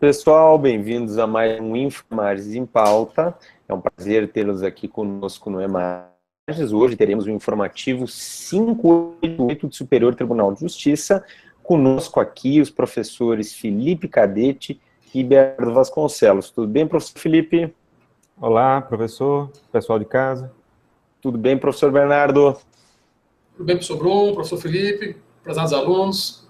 Pessoal, bem-vindos a mais um InfoMarges em Pauta. É um prazer tê-los aqui conosco no EMARGES. Hoje teremos o informativo 588 do Superior Tribunal de Justiça. Conosco aqui os professores Felipe Cadete e Bernardo Vasconcelos. Tudo bem, professor Felipe? Olá, professor, pessoal de casa. Tudo bem, professor Bernardo? Tudo bem, professor Bruno, professor Felipe, prezados alunos.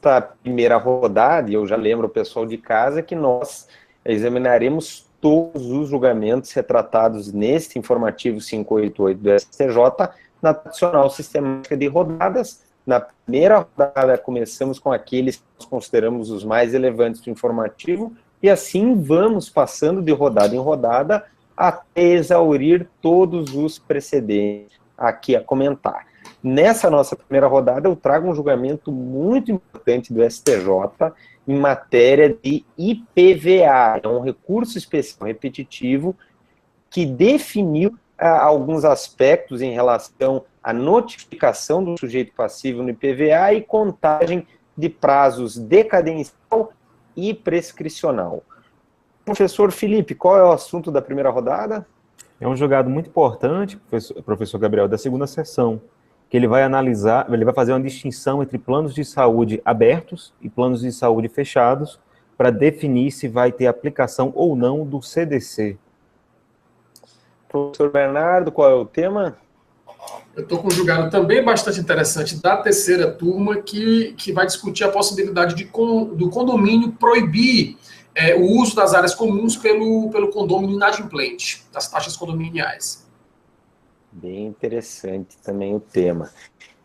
A primeira rodada, e eu já lembro o pessoal de casa, que nós examinaremos todos os julgamentos retratados neste informativo 588 do STJ na tradicional sistemática de rodadas. Na primeira rodada, começamos com aqueles que nós consideramos os mais relevantes do informativo, e assim vamos passando de rodada em rodada até exaurir todos os precedentes aqui a comentar. Nessa nossa primeira rodada, eu trago um julgamento muito importante do STJ em matéria de IPVA, é um recurso especial repetitivo que definiu alguns aspectos em relação à notificação do sujeito passivo no IPVA e contagem de prazos decadencial e prescricional. Professor Felipe, qual é o assunto da primeira rodada? É um julgado muito importante, professor Gabriel, da segunda sessão, que ele vai analisar, ele vai fazer uma distinção entre planos de saúde abertos e planos de saúde fechados, para definir se vai ter aplicação ou não do CDC. Professor Bernardo, qual é o tema? Eu estou com um julgado também bastante interessante da terceira turma, que vai discutir a possibilidade do condomínio proibir o uso das áreas comuns pelo condômino inadimplente, das taxas condominiais. Bem interessante também o tema.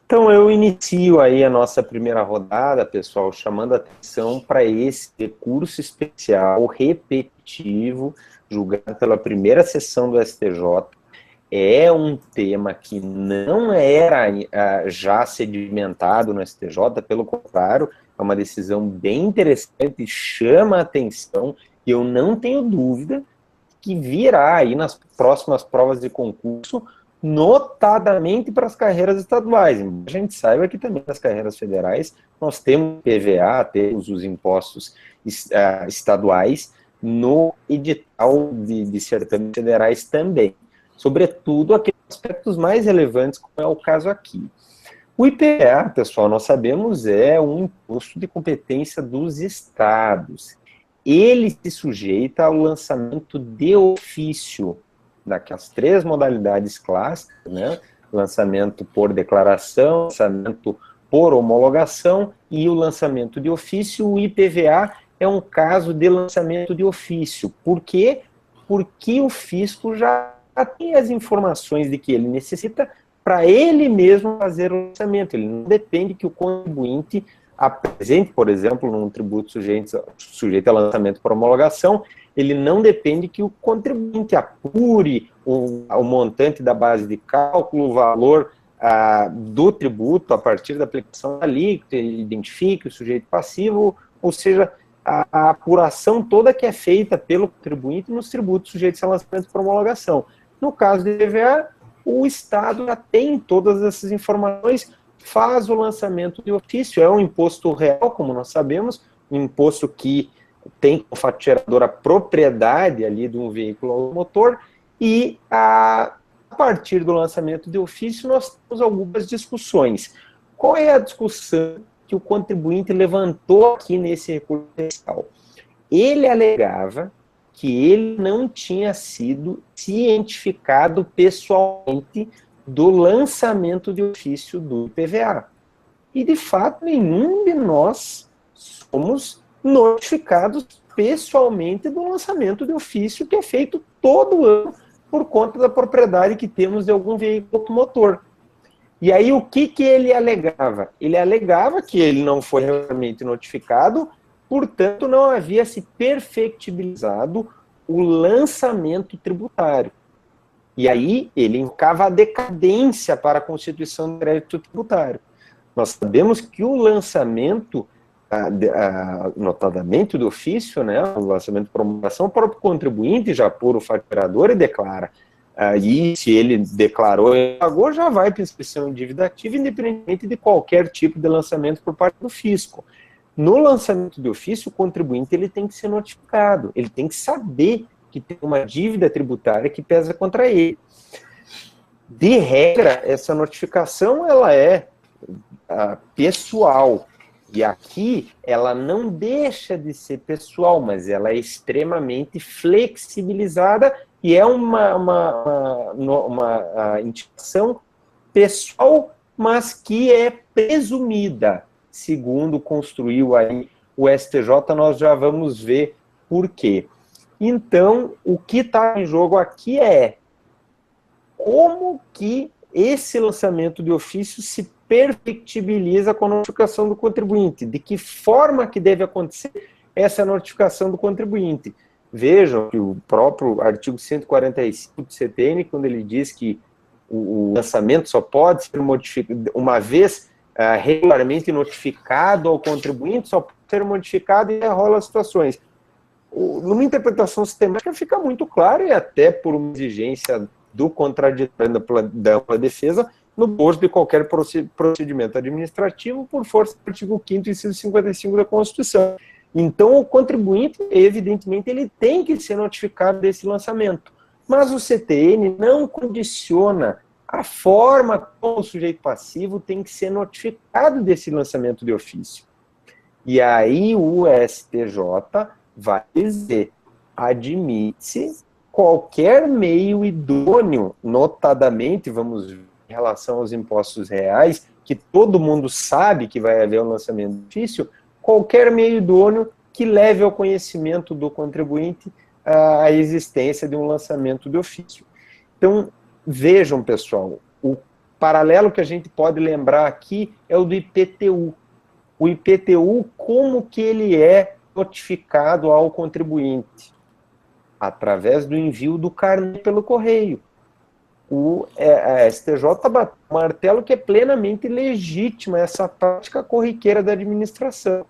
Então eu inicio aí a nossa primeira rodada, pessoal, chamando a atenção para esse recurso especial repetitivo, julgado pela primeira sessão do STJ. É um tema que não era já sedimentado no STJ, pelo contrário, é uma decisão bem interessante, chama a atenção, e eu não tenho dúvida que virá aí nas próximas provas de concurso, notadamente para as carreiras estaduais. A gente saiba que também nas carreiras federais nós temos PVA, temos os impostos estaduais no edital de certames federais também. Sobretudo aqueles aspectos mais relevantes, como é o caso aqui. O IPVA, pessoal, nós sabemos, é um imposto de competência dos estados. Ele se sujeita ao lançamento de ofício daquelas três modalidades clássicas, né? Lançamento por declaração, lançamento por homologação e o lançamento de ofício. O IPVA é um caso de lançamento de ofício. Por quê? Porque o fisco já tem as informações de que ele necessita para ele mesmo fazer o lançamento. Ele não depende que o contribuinte apresente, por exemplo, num tributo sujeito a lançamento por homologação, ele não depende que o contribuinte apure o montante da base de cálculo, o valor do tributo a partir da aplicação da alíquota, identifique o sujeito passivo, ou seja, a apuração toda que é feita pelo contribuinte nos tributos sujeitos a lançamento por homologação. No caso do IPVA, o Estado já tem todas essas informações, faz o lançamento de ofício, é um imposto real, como nós sabemos, um imposto que tem como fato gerador a propriedade ali de um veículo automotor, e a partir do lançamento de ofício nós temos algumas discussões. Qual é a discussão que o contribuinte levantou aqui nesse recurso especial? Ele alegava que ele não tinha sido cientificado pessoalmente do lançamento de ofício do IPVA. E, de fato, nenhum de nós somos notificados pessoalmente do lançamento de ofício que é feito todo ano por conta da propriedade que temos de algum veículo automotor. E aí, o que ele alegava? Ele alegava que ele não foi realmente notificado, portanto, não havia se perfectibilizado o lançamento tributário. E aí, ele indicava a decadência para a constituição do crédito tributário. Nós sabemos que o lançamento, notadamente do ofício, né, o lançamento por homologação, o próprio contribuinte já apura o faturador e declara. E se ele declarou e pagou, já vai para a inscrição em dívida ativa, independentemente de qualquer tipo de lançamento por parte do fisco. no lançamento de ofício, o contribuinte ele tem que ser notificado, ele tem que saber que tem uma dívida tributária que pesa contra ele. De regra, essa notificação ela é pessoal, e aqui ela não deixa de ser pessoal, mas ela é extremamente flexibilizada e é uma indicação pessoal, mas que é presumida. Segundo construiu aí o STJ, nós já vamos ver por quê. Então, o que está em jogo aqui é como que esse lançamento de ofício se perfectibiliza com a notificação do contribuinte, de que forma que deve acontecer essa notificação do contribuinte. Vejam que o próprio artigo 145 do CTN, quando ele diz que o lançamento só pode ser modificado, uma vez regularmente notificado ao contribuinte, só pode ser modificado e rola situações. Numa interpretação sistemática fica muito claro, e até por uma exigência do contraditório da ampla defesa, no bojo de qualquer procedimento administrativo, por força do artigo 5º, inciso 55 da Constituição. Então, o contribuinte, evidentemente, ele tem que ser notificado desse lançamento. Mas o CTN não condiciona a forma como o sujeito passivo tem que ser notificado desse lançamento de ofício. E aí o STJ vai dizer, admite-se qualquer meio idôneo, notadamente, vamos ver, em relação aos impostos reais, que todo mundo sabe que vai haver um lançamento de ofício, qualquer meio idôneo que leve ao conhecimento do contribuinte a existência de um lançamento de ofício. Então, vejam, pessoal, o paralelo que a gente pode lembrar aqui é o do IPTU. O IPTU, como que ele é notificado ao contribuinte? Através do envio do carnê pelo correio. A STJ bateu um martelo que é plenamente legítima essa prática corriqueira da administração.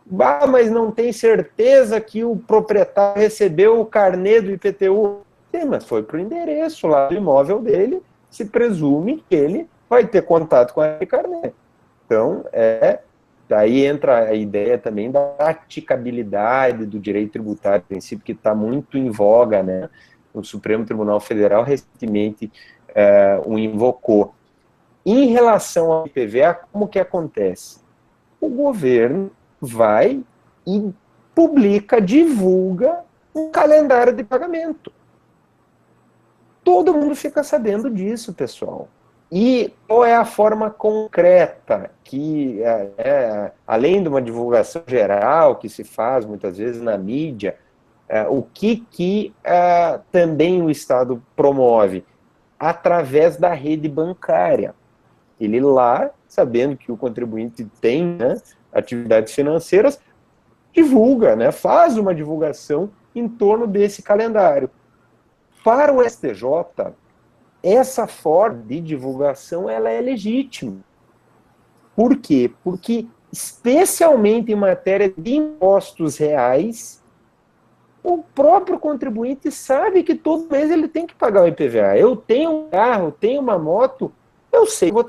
Mas não tem certeza que o proprietário recebeu o carnê do IPTU? Sim, mas foi para o endereço lá do imóvel dele, se presume que ele vai ter contato com aquele carnê. Então, daí entra a ideia também da praticabilidade do direito tributário, princípio que está muito em voga, né? O Supremo Tribunal Federal recentemente o invocou. Em relação ao IPVA, como que acontece? O governo vai e publica, divulga um calendário de pagamento. Todo mundo fica sabendo disso, pessoal. E qual é a forma concreta que, além de uma divulgação geral que se faz muitas vezes na mídia, o que também o Estado promove? Através da rede bancária. Ele lá, sabendo que o contribuinte tem, né, atividades financeiras, divulga, né, faz uma divulgação em torno desse calendário. Para o STJ, essa forma de divulgação ela é legítima. Por quê? Porque, especialmente em matéria de impostos reais, o próprio contribuinte sabe que todo mês ele tem que pagar o IPVA. Eu tenho um carro, tenho uma moto, eu sei, vou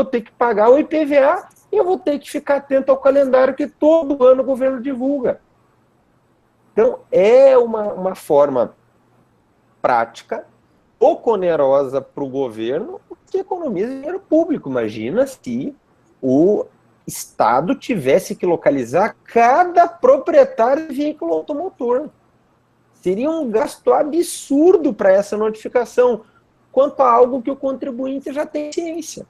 ter que pagar o IPVA e eu vou ter que ficar atento ao calendário que todo ano o governo divulga. Então, é uma forma prática, pouco onerosa para o governo, que economiza dinheiro público. Imagina se o Estado tivesse que localizar cada proprietário de veículo automotor. Seria um gasto absurdo para essa notificação, quanto a algo que o contribuinte já tem ciência.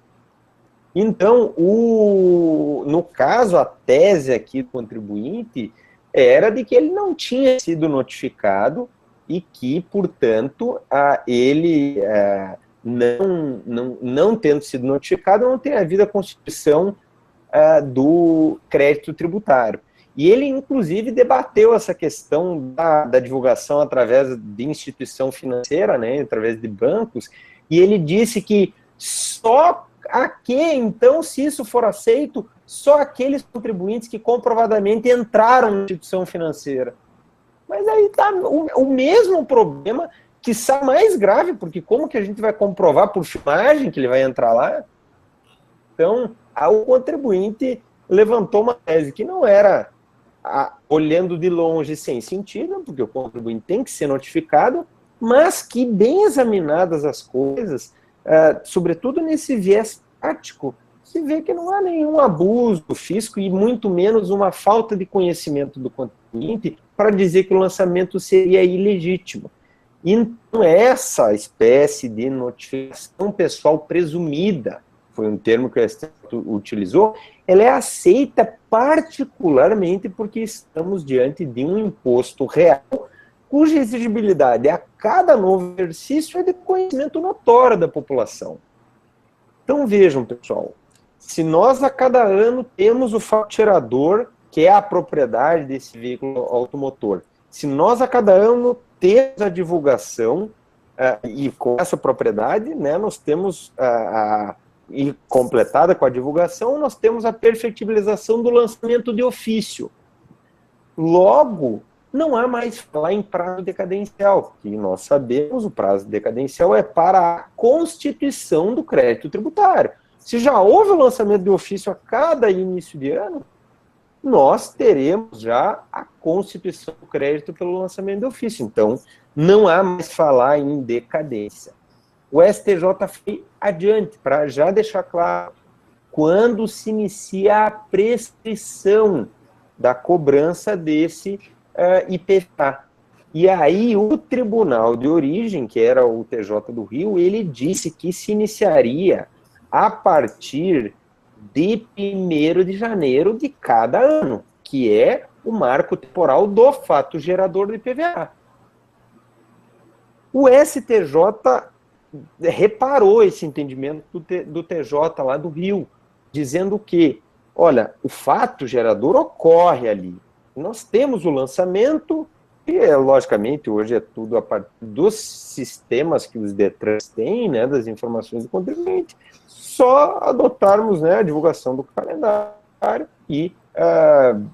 Então, no caso, a tese aqui do contribuinte era de que ele não tinha sido notificado e que, portanto, ele, não tendo sido notificado, não tem havido a constituição do crédito tributário. E ele, inclusive, debateu essa questão da divulgação através de instituição financeira, né, através de bancos, e ele disse que então, se isso for aceito, só aqueles contribuintes que comprovadamente entraram na instituição financeira. Mas aí está o mesmo problema, que está mais grave, porque como que a gente vai comprovar por filmagem que ele vai entrar lá? Então, o contribuinte levantou uma tese que não era olhando de longe sem sentido, porque o contribuinte tem que ser notificado, mas que, bem examinadas as coisas, sobretudo nesse viés prático, se vê que não há nenhum abuso do fisco e muito menos uma falta de conhecimento do contribuinte para dizer que o lançamento seria ilegítimo. Então, essa espécie de notificação pessoal presumida, foi um termo que o STF utilizou, ela é aceita particularmente porque estamos diante de um imposto real, cuja exigibilidade a cada novo exercício é de conhecimento notório da população. Então vejam, pessoal, se nós a cada ano temos o fato gerador, que é a propriedade desse veículo automotor, se nós a cada ano temos a divulgação, e com essa propriedade, né, nós temos e completada com a divulgação, nós temos a perfectibilização do lançamento de ofício. Logo, não há mais falar em prazo decadencial, que nós sabemos o prazo decadencial é para a constituição do crédito tributário. Se já houve o lançamento de ofício a cada início de ano, nós teremos já a constituição do crédito pelo lançamento de ofício. Então, não há mais falar em decadência. O STJ foi adiante, para já deixar claro, quando se inicia a prescrição da cobrança desse IPVA. E aí o tribunal de origem, que era o TJ do Rio, ele disse que se iniciaria a partir de 1º de janeiro de cada ano, que é o marco temporal do fato gerador do IPVA. O STJ reparou esse entendimento do TJ lá do Rio, dizendo que, olha, o fato gerador ocorre ali. Nós temos o lançamento, e logicamente hoje é tudo a partir dos sistemas que os DETRANs têm, né, das informações do contribuinte, só adotarmos, né, a divulgação do calendário e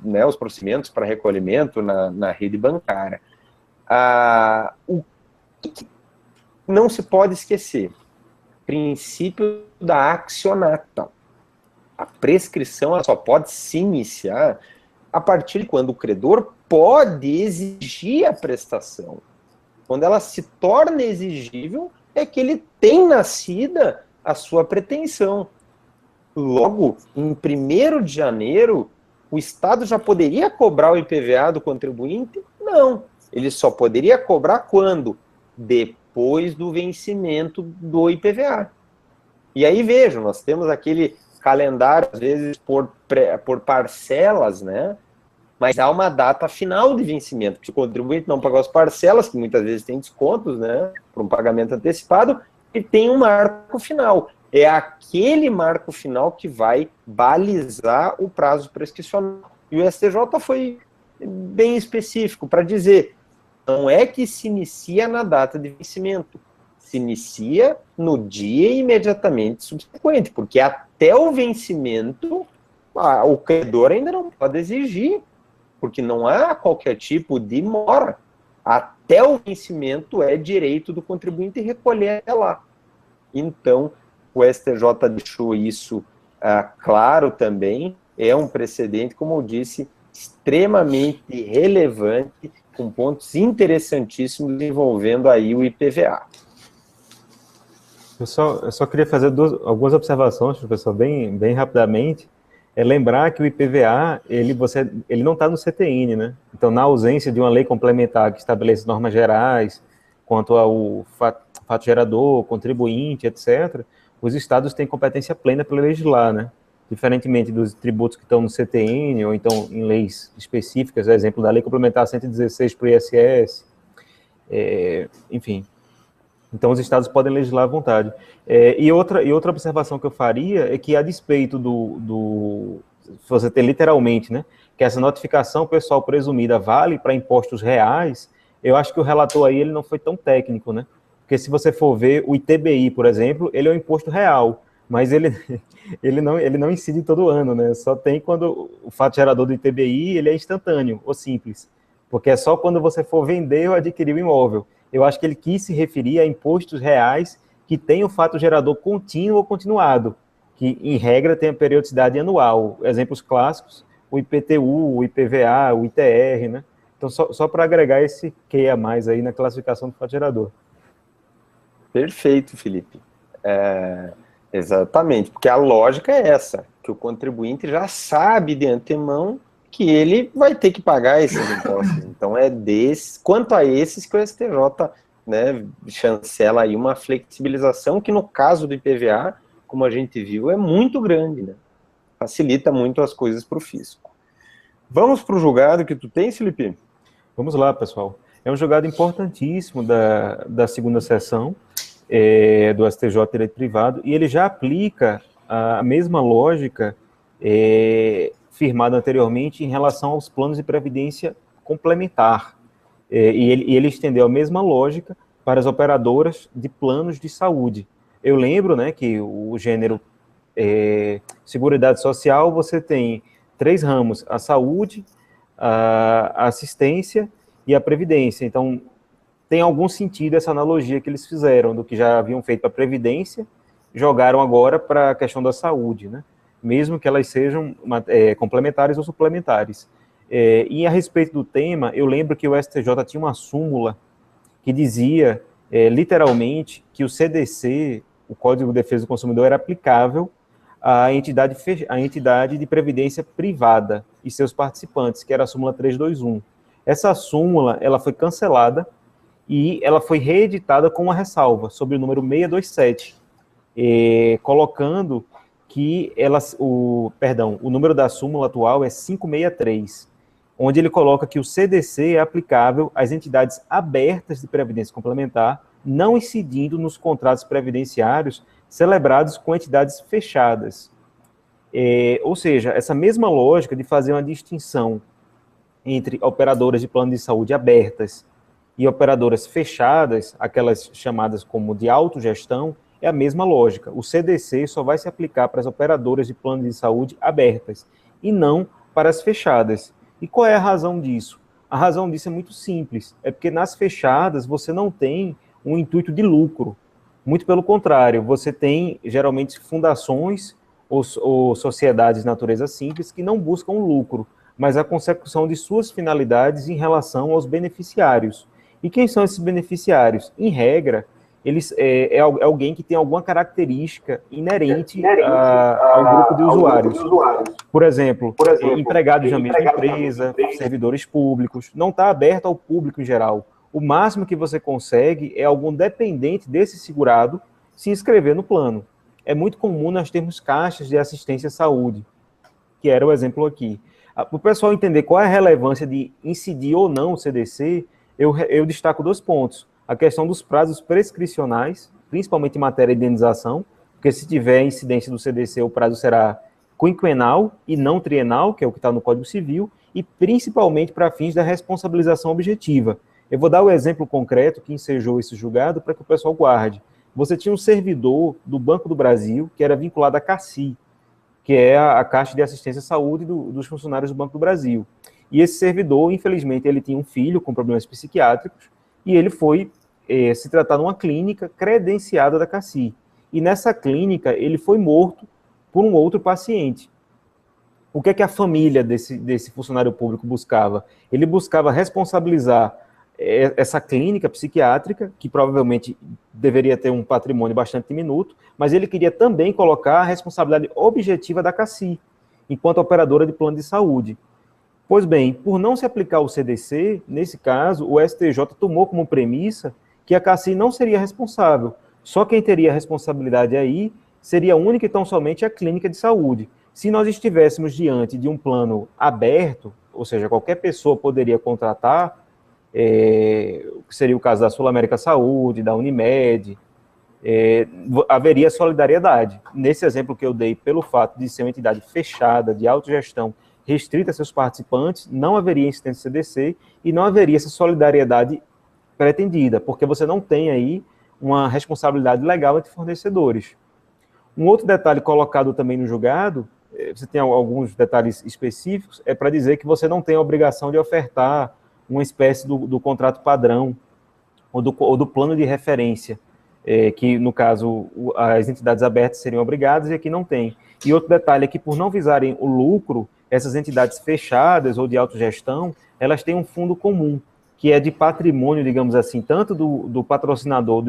né, os procedimentos para recolhimento na rede bancária. O que não se pode esquecer? Princípio da accionata. A prescrição ela só pode se iniciar a partir de quando o credor pode exigir a prestação. Quando ela se torna exigível, é que ele tem nascida a sua pretensão. Logo, em 1º de janeiro, o Estado já poderia cobrar o IPVA do contribuinte? Não. Ele só poderia cobrar quando? Depois do vencimento do IPVA. E aí, vejam, nós temos aquele calendário, às vezes, por parcelas, né? Mas há uma data final de vencimento. Se o contribuinte não pagar as parcelas, que muitas vezes tem descontos, né? Por um pagamento antecipado, e tem um marco final. É aquele marco final que vai balizar o prazo prescricional. E o STJ foi bem específico para dizer, não é que se inicia na data de vencimento, se inicia no dia imediatamente subsequente, porque até o vencimento, o credor ainda não pode exigir, porque não há qualquer tipo de mora. Até o vencimento é direito do contribuinte recolher até lá. Então, o STJ deixou isso claro também, é um precedente, como eu disse, extremamente relevante, com pontos interessantíssimos envolvendo aí o IPVA. Eu só queria fazer algumas observações, professor, bem rapidamente. Lembrar que o IPVA, ele não está no CTN, né? Então, na ausência de uma lei complementar que estabelece normas gerais quanto ao fato gerador, contribuinte, etc., os estados têm competência plena para legislar, né? Diferentemente dos tributos que estão no CTN, ou então em leis específicas, exemplo da Lei Complementar 116 para o ISS, enfim. Então, os estados podem legislar à vontade. E outra observação que eu faria é que, a despeito se você ter literalmente, né, que essa notificação pessoal presumida vale para impostos reais, eu acho que o relator aí ele não foi tão técnico, né? Porque se você for ver o ITBI, por exemplo, ele é um imposto real, mas ele não incide todo ano, né? Só tem quando o fato gerador do ITBI ele é instantâneo ou simples, porque é só quando você for vender ou adquirir o imóvel. Eu acho que ele quis se referir a impostos reais que têm o fato gerador contínuo ou continuado, que, em regra, tem a periodicidade anual. Exemplos clássicos, o IPTU, o IPVA, o ITR, né? Então, só para agregar esse Q a mais aí na classificação do fato gerador. Perfeito, Felipe. Exatamente, porque a lógica é essa, que o contribuinte já sabe de antemão que ele vai ter que pagar esses impostos. Então, quanto a esses que o STJ, né, chancela aí uma flexibilização que, no caso do IPVA, como a gente viu, é muito grande, né? Facilita muito as coisas para o fisco. Vamos para o julgado que tu tem, Felipe? Vamos lá, pessoal. É um julgado importantíssimo da segunda sessão do STJ Direito Privado, e ele já aplica a mesma lógica firmada anteriormente em relação aos planos de previdência complementar. E ele estendeu a mesma lógica para as operadoras de planos de saúde. Eu lembro, né, que o gênero Seguridade Social, você tem 3 ramos: a saúde, a assistência e a previdência. Então, tem algum sentido essa analogia que eles fizeram, do que já haviam feito para a previdência, jogaram agora para a questão da saúde, né? Mesmo que elas sejam complementares ou suplementares. E a respeito do tema, eu lembro que o STJ tinha uma súmula que dizia, literalmente, que o CDC, o Código de Defesa do Consumidor, era aplicável à entidade de previdência privada e seus participantes, que era a súmula 321. Essa súmula, ela foi cancelada e ela foi reeditada com uma ressalva sobre o número 627, colocando que o número da súmula atual é 563, onde ele coloca que o CDC é aplicável às entidades abertas de previdência complementar, não incidindo nos contratos previdenciários celebrados com entidades fechadas. Ou seja, essa mesma lógica de fazer uma distinção entre operadoras de plano de saúde abertas e operadoras fechadas, aquelas chamadas como de autogestão, é a mesma lógica. O CDC só vai se aplicar para as operadoras de plano de saúde abertas e não para as fechadas. E qual é a razão disso? A razão disso é muito simples. É porque nas fechadas você não tem um intuito de lucro. Muito pelo contrário, você tem geralmente fundações ou sociedades de natureza simples que não buscam lucro, mas a consecução de suas finalidades em relação aos beneficiários. E quem são esses beneficiários? Em regra, é alguém que tem alguma característica inerente ao grupo de usuários. Por exemplo, empregados da mesma empresa, servidores públicos, não está aberto ao público em geral. O máximo que você consegue é algum dependente desse segurado se inscrever no plano. É muito comum nós termos caixas de assistência à saúde, que era o exemplo aqui. Para o pessoal entender qual é a relevância de incidir ou não o CDC, eu destaco 2 pontos. A questão dos prazos prescricionais, principalmente em matéria de indenização, porque se tiver incidência do CDC, o prazo será quinquenal e não trienal, que é o que está no Código Civil, e principalmente para fins da responsabilização objetiva. Eu vou dar o exemplo concreto que ensejou esse julgado para que o pessoal guarde. Você tinha um servidor do Banco do Brasil que era vinculado à CACI, que é a Caixa de Assistência à Saúde dos funcionários do Banco do Brasil. E esse servidor, infelizmente, ele tinha um filho com problemas psiquiátricos e ele foi se tratar numa clínica credenciada da CACI. E nessa clínica, ele foi morto por um outro paciente. O que é que a família desse funcionário público buscava? Ele buscava responsabilizar essa clínica psiquiátrica, que provavelmente deveria ter um patrimônio bastante diminuto, mas ele queria também colocar a responsabilidade objetiva da CACI, enquanto operadora de plano de saúde. Pois bem, por não se aplicar o CDC, nesse caso, o STJ tomou como premissa que a CACI não seria responsável. Só quem teria a responsabilidade aí seria única e tão somente a clínica de saúde. Se nós estivéssemos diante de um plano aberto, ou seja, qualquer pessoa poderia contratar, que seria o caso da Sul América Saúde, da Unimed, haveria solidariedade. Nesse exemplo que eu dei, pelo fato de ser uma entidade fechada, de autogestão, restrita a seus participantes, não haveria incidência CDC e não haveria essa solidariedade pretendida, porque você não tem aí uma responsabilidade legal entre fornecedores. Um outro detalhe colocado também no julgado, você tem alguns detalhes específicos, é para dizer que você não tem a obrigação de ofertar uma espécie do contrato padrão ou do plano de referência. que no caso as entidades abertas seriam obrigadas e aqui não tem. E outro detalhe é que, por não visarem o lucro, essas entidades fechadas ou de autogestão, elas têm um fundo comum, que é de patrimônio, digamos assim, tanto do patrocinador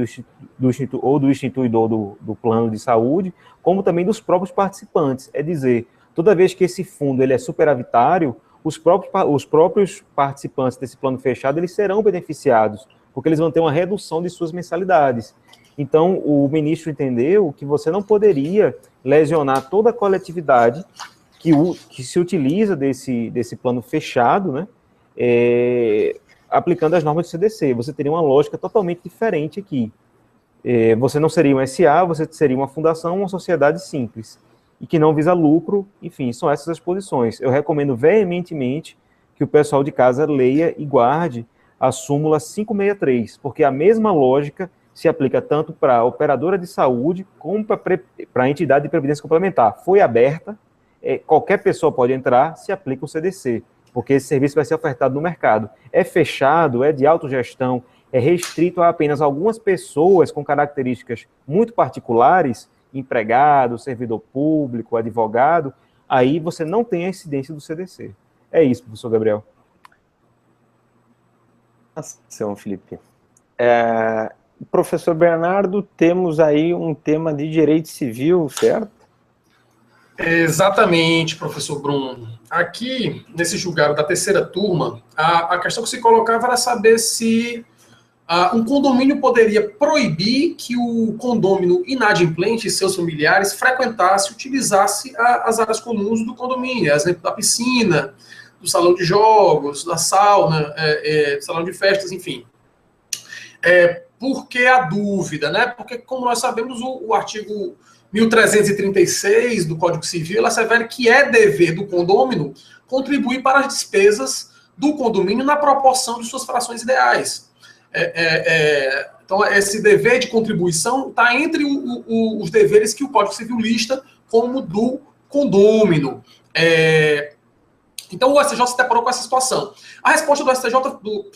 ou do instituidor do plano de saúde, como também dos próprios participantes. É dizer, toda vez que esse fundo ele é superavitário, os próprios participantes desse plano fechado, eles serão beneficiados, porque eles vão ter uma redução de suas mensalidades. Então, o ministro entendeu que você não poderia lesionar toda a coletividade que se utiliza desse plano fechado, né, aplicando as normas do CDC. Você teria uma lógica totalmente diferente aqui. Você não seria um SA, você seria uma fundação, uma sociedade simples, e que não visa lucro. Enfim, são essas as posições. Eu recomendo veementemente que o pessoal de casa leia e guarde a súmula 563, porque a mesma lógica se aplica tanto para a operadora de saúde como para a entidade de previdência complementar. Foi aberta, qualquer pessoa pode entrar, se aplica o CDC, porque esse serviço vai ser ofertado no mercado. É fechado, é de autogestão, é restrito a apenas algumas pessoas com características muito particulares, empregado, servidor público, advogado, aí você não tem a incidência do CDC. É isso, professor Gabriel. Ação, Felipe. Professor Bernardo, temos aí um tema de direito civil, certo? Exatamente, professor Bruno. Aqui, nesse julgado da terceira turma, a questão que se colocava era saber se um condomínio poderia proibir que o condômino inadimplente e seus familiares frequentasse, utilizasse as áreas comuns do condomínio, exemplo da piscina, do salão de jogos, da sauna, salão de festas, enfim. Por que a dúvida, né? Porque, como nós sabemos, o artigo 1336 do Código Civil, ela assevera que é dever do condômino contribuir para as despesas do condomínio na proporção de suas frações ideais. Então, esse dever de contribuição está entre os deveres que o Código Civil lista como do condômino. Então, o STJ se deparou com essa situação. A resposta do STJ,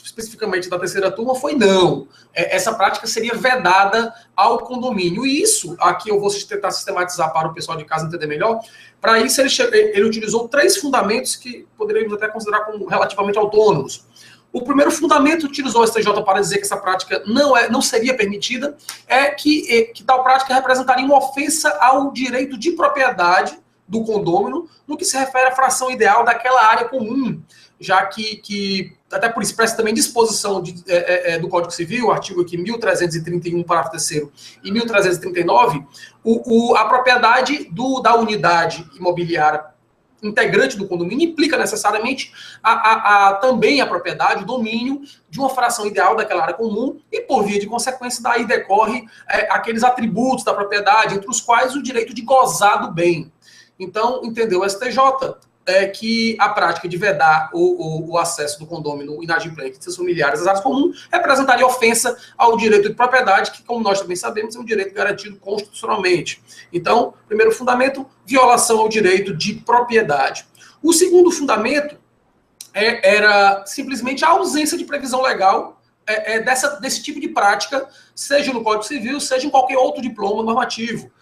especificamente da terceira turma, foi não. Essa prática seria vedada ao condomínio. E isso, aqui eu vou tentar sistematizar para o pessoal de casa entender melhor. Para isso, ele utilizou 3 fundamentos que poderíamos até considerar como relativamente autônomos. O primeiro fundamento utilizou o STJ para dizer que essa prática não seria permitida, que tal prática representaria uma ofensa ao direito de propriedade do condômino, no que se refere à fração ideal daquela área comum, já que até por expressa também disposição do Código Civil, artigo aqui 1331, parágrafo 3º, e 1339, a propriedade da unidade imobiliária integrante do condomínio implica necessariamente também a propriedade, o domínio de uma fração ideal daquela área comum, e por via de consequência daí decorre aqueles atributos da propriedade, entre os quais o direito de gozar do bem. Então, entendeu o STJ que a prática de vedar o acesso do condômino inadimplente de seus familiares às áreas comuns representaria ofensa ao direito de propriedade, que, como nós também sabemos, é um direito garantido constitucionalmente. Então, primeiro fundamento, violação ao direito de propriedade. O segundo fundamento era simplesmente a ausência de previsão legal desse tipo de prática, seja no Código Civil, seja em qualquer outro diploma normativo.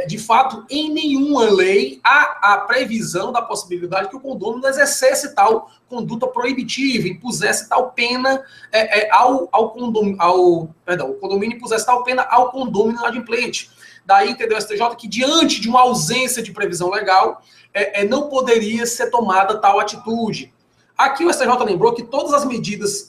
De fato, em nenhuma lei há a previsão da possibilidade que o condômino exercesse tal conduta proibitiva, impusesse tal pena o condomínio impusesse tal pena ao condômino inadimplente. Daí entendeu o STJ que, diante de uma ausência de previsão legal, não poderia ser tomada tal atitude. Aqui o STJ lembrou que todas as medidas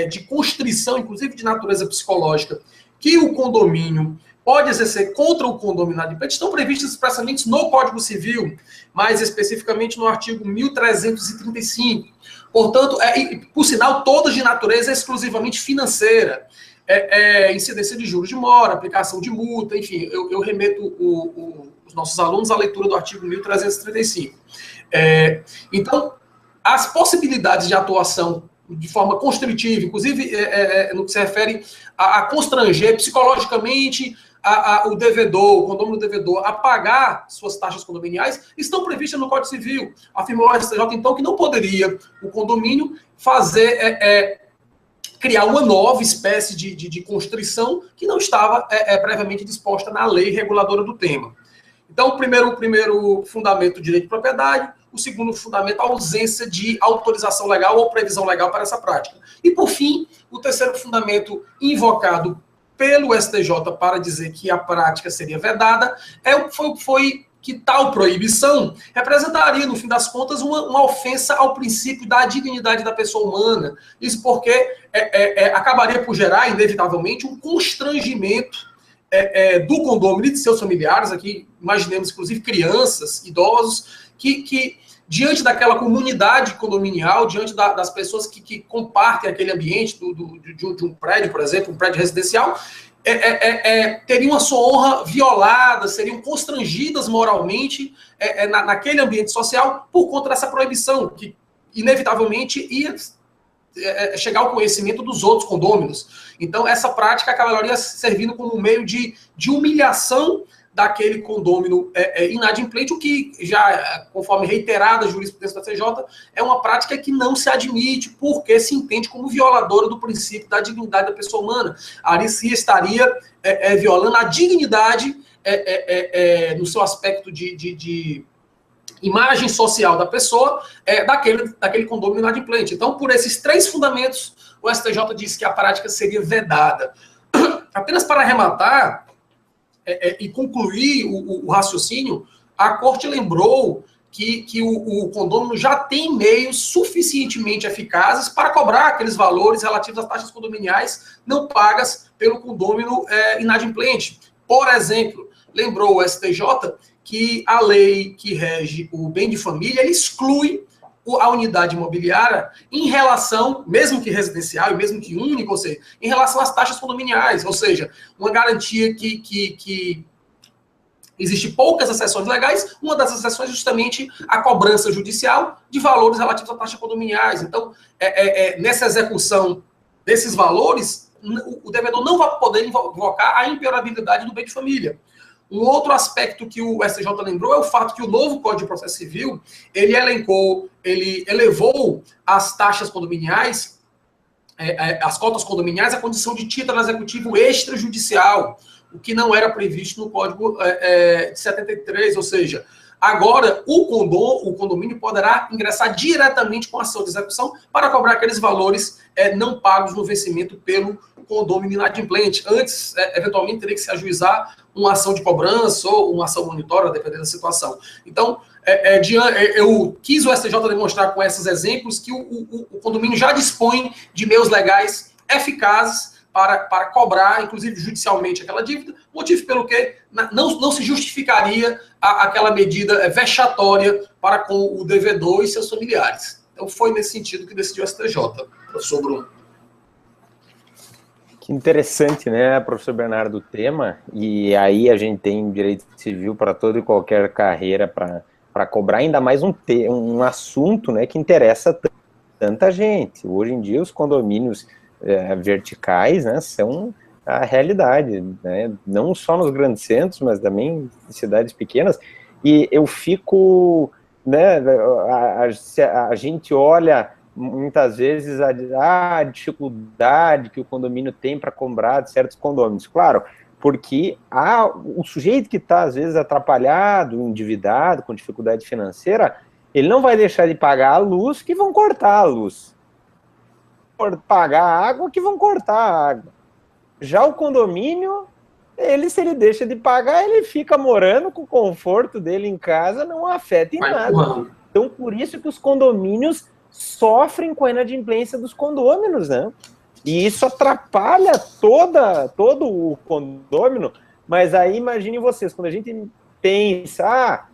de constrição, inclusive de natureza psicológica, que o condomínio pode exercer contra o condômino inadimplente estão previstas expressamente no Código Civil, mais especificamente no artigo 1335. Portanto, por sinal, todas de natureza exclusivamente financeira. Incidência de juros de mora, aplicação de multa, enfim, eu remeto os nossos alunos à leitura do artigo 1335. Então, as possibilidades de atuação de forma constritiva, inclusive no que se refere a constranger psicologicamente o devedor, o condômino devedor, a pagar suas taxas condominiais, estão previstas no Código Civil. Afirmou o STJ, então, que não poderia o condomínio criar uma nova espécie de constrição que não estava previamente disposta na lei reguladora do tema. Então, o primeiro fundamento, direito de propriedade. O segundo fundamento, a ausência de autorização legal ou previsão legal para essa prática. E, por fim, o terceiro fundamento invocado pelo STJ para dizer que a prática seria vedada foi que tal proibição representaria, no fim das contas, uma ofensa ao princípio da dignidade da pessoa humana. Isso porque acabaria por gerar, inevitavelmente, um constrangimento do condômino e de seus familiares, aqui imaginemos, inclusive, crianças, idosos, que diante daquela comunidade condominial, diante das pessoas que compartem aquele ambiente de um prédio, por exemplo, um prédio residencial, teriam a sua honra violada, seriam constrangidas moralmente naquele ambiente social por conta dessa proibição, que inevitavelmente ia chegar ao conhecimento dos outros condôminos. Então, essa prática acabaria servindo como um meio de humilhação daquele condômino inadimplente, o que já, conforme reiterada a jurisprudência da CJ, é uma prática que não se admite, porque se entende como violadora do princípio da dignidade da pessoa humana. Ali se estaria violando a dignidade no seu aspecto de imagem social da pessoa, daquele condômino inadimplente. Então, por esses três fundamentos, o STJ disse que a prática seria vedada. Apenas para arrematar e concluir o raciocínio, a Corte lembrou que o condômino já tem meios suficientemente eficazes para cobrar aqueles valores relativos às taxas condominiais não pagas pelo condômino inadimplente. Por exemplo, lembrou o STJ que a lei que rege o bem de família ele exclui a unidade imobiliária em relação, mesmo que residencial e mesmo que único, ou seja, em relação às taxas condominiais, ou seja, uma garantia que existe poucas exceções legais, uma das exceções é justamente a cobrança judicial de valores relativos a taxas condominiais. Então, nessa execução desses valores, o devedor não vai poder invocar a impenhorabilidade do bem de família. Um outro aspecto que o STJ lembrou é o fato que o novo Código de Processo Civil, ele elevou as taxas condominiais, as cotas condominiais, à condição de título executivo extrajudicial, o que não era previsto no Código de 73, ou seja, agora o condomínio poderá ingressar diretamente com a ação de execução para cobrar aqueles valores não pagos no vencimento pelo condômino inadimplente. Antes, eventualmente, teria que se ajuizar uma ação de cobrança ou uma ação monitória, dependendo da situação. Então, eu quis o STJ demonstrar com esses exemplos que o condomínio já dispõe de meios legais eficazes para cobrar, inclusive judicialmente, aquela dívida, motivo pelo que não se justificaria aquela medida vexatória para com o devedor e seus familiares. Então, foi nesse sentido que decidiu o STJ, professor Bruno. Que interessante, né, professor Bernardo, o tema, e aí a gente tem direito civil para toda e qualquer carreira para cobrar, ainda mais um assunto, né, que interessa tanta gente. Hoje em dia os condomínios verticais, né, são a realidade, né, não só nos grandes centros, mas também em cidades pequenas, e eu fico, né, a gente olha muitas vezes a dificuldade que o condomínio tem para cobrar de certos condôminos. Claro, porque o sujeito que está, às vezes, atrapalhado, endividado, com dificuldade financeira, ele não vai deixar de pagar a luz, que vão cortar a luz. Pagar a água, que vão cortar a água. Já o condomínio, se ele deixa de pagar, ele fica morando com o conforto dele em casa, não afeta em nada. Então, por isso que os condomínios sofrem com a inadimplência dos condôminos, né? E isso atrapalha todo o condômino, mas aí imaginem vocês, quando a gente pensa,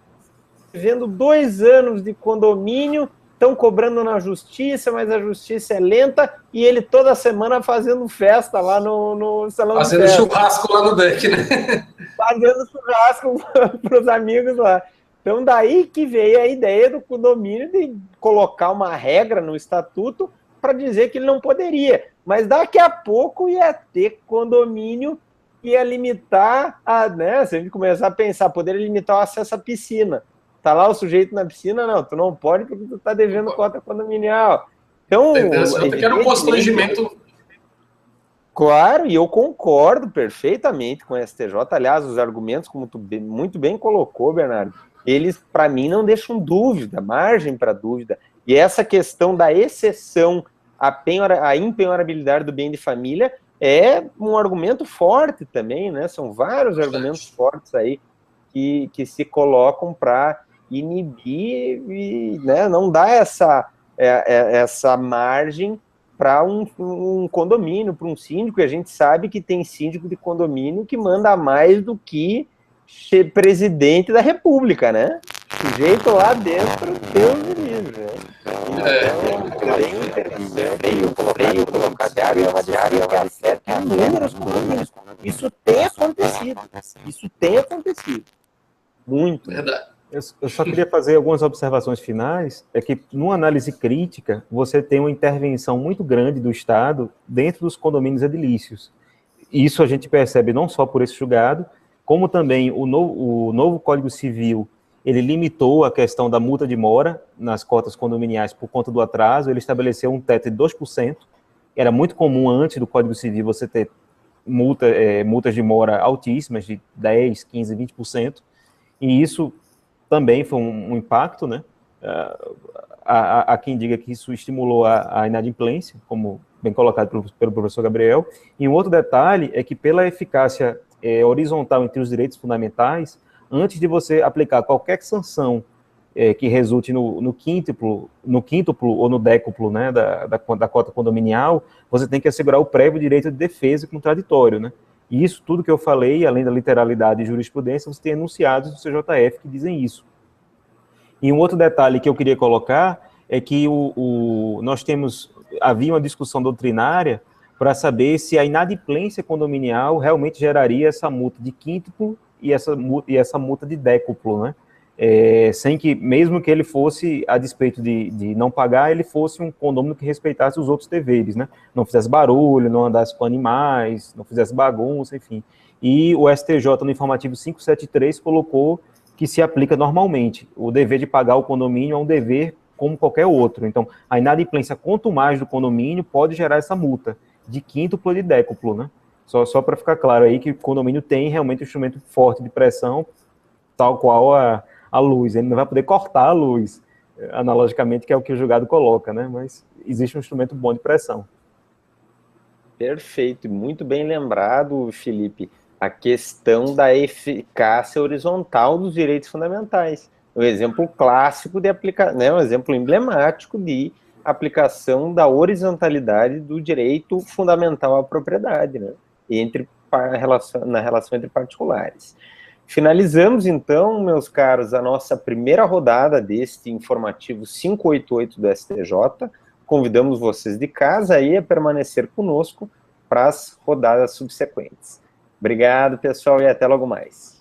vendo 2 anos de condomínio, estão cobrando na justiça, mas a justiça é lenta, e ele toda semana fazendo festa lá no salão de festa. Fazendo churrasco lá no deck, né? Fazendo churrasco para os amigos lá. Então, daí que veio a ideia do condomínio de colocar uma regra no estatuto para dizer que ele não poderia. Mas daqui a pouco ia ter condomínio que ia limitar, né, se a gente começar a pensar, poderia limitar o acesso à piscina. Tá lá o sujeito na piscina, não, tu não pode porque tu tá devendo cota condominial. Então, eu quero um constrangimento Claro, e eu concordo perfeitamente com o STJ. Aliás, os argumentos, como tu muito bem colocou, Bernardo, eles, para mim, não deixam dúvida, margem para dúvida. E essa questão da exceção à impenhorabilidade do bem de família é um argumento forte também, né? São vários argumentos fortes aí que se colocam para inibir e, né, não dar essa margem para um condomínio, para um síndico, e a gente sabe que tem síndico de condomínio que manda mais do que presidente da República, né? O jeito lá dentro, Deus me livre, né? Então, é bem interessante, eu colocar diária, que acerta inúmeros condomínios. Isso tem acontecido. Muito. Verdade. Eu só queria fazer algumas observações finais, é que, numa análise crítica, você tem uma intervenção muito grande do Estado dentro dos condomínios edilícios. Isso a gente percebe não só por esse julgado, como também o novo Código Civil, ele limitou a questão da multa de mora nas cotas condominiais por conta do atraso, ele estabeleceu um teto de 2%, era muito comum antes do Código Civil você ter multas de mora altíssimas, de 10%, 15%, 20%, e isso também foi um impacto, né? Há quem diga que isso estimulou a inadimplência, como bem colocado pelo professor Gabriel. E um outro detalhe é que, pela eficácia horizontal entre os direitos fundamentais, antes de você aplicar qualquer sanção que resulte no quíntuplo ou no décuplo, né, da cota condominial, você tem que assegurar o prévio direito de defesa e contraditório, né? E isso tudo que eu falei, além da literalidade e jurisprudência, você tem enunciados do CJF que dizem isso. E um outro detalhe que eu queria colocar é que havia uma discussão doutrinária para saber se a inadimplência condominial realmente geraria essa multa de quíntuplo e essa multa de décuplo, né? Sem que, mesmo que ele fosse, a despeito de não pagar, ele fosse um condomínio que respeitasse os outros deveres, né? Não fizesse barulho, não andasse com animais, não fizesse bagunça, enfim. E o STJ, no informativo 573, colocou que se aplica normalmente. O dever de pagar o condomínio é um dever como qualquer outro. Então, a inadimplência, quanto mais do condomínio, pode gerar essa multa de quíntuplo e de décuplo, né? Só para ficar claro aí que o condomínio tem realmente um instrumento forte de pressão, tal qual a luz. Ele não vai poder cortar a luz, analogicamente, que é o que o julgado coloca, né? Mas existe um instrumento bom de pressão. Perfeito, muito bem lembrado, Felipe, a questão da eficácia horizontal dos direitos fundamentais. Um exemplo clássico de aplicação, né, um exemplo emblemático de aplicação da horizontalidade do direito fundamental à propriedade, né, na relação entre particulares. Finalizamos, então, meus caros, a nossa primeira rodada deste informativo 588 do STJ. Convidamos vocês de casa aí a permanecer conosco para as rodadas subsequentes. Obrigado, pessoal, e até logo mais.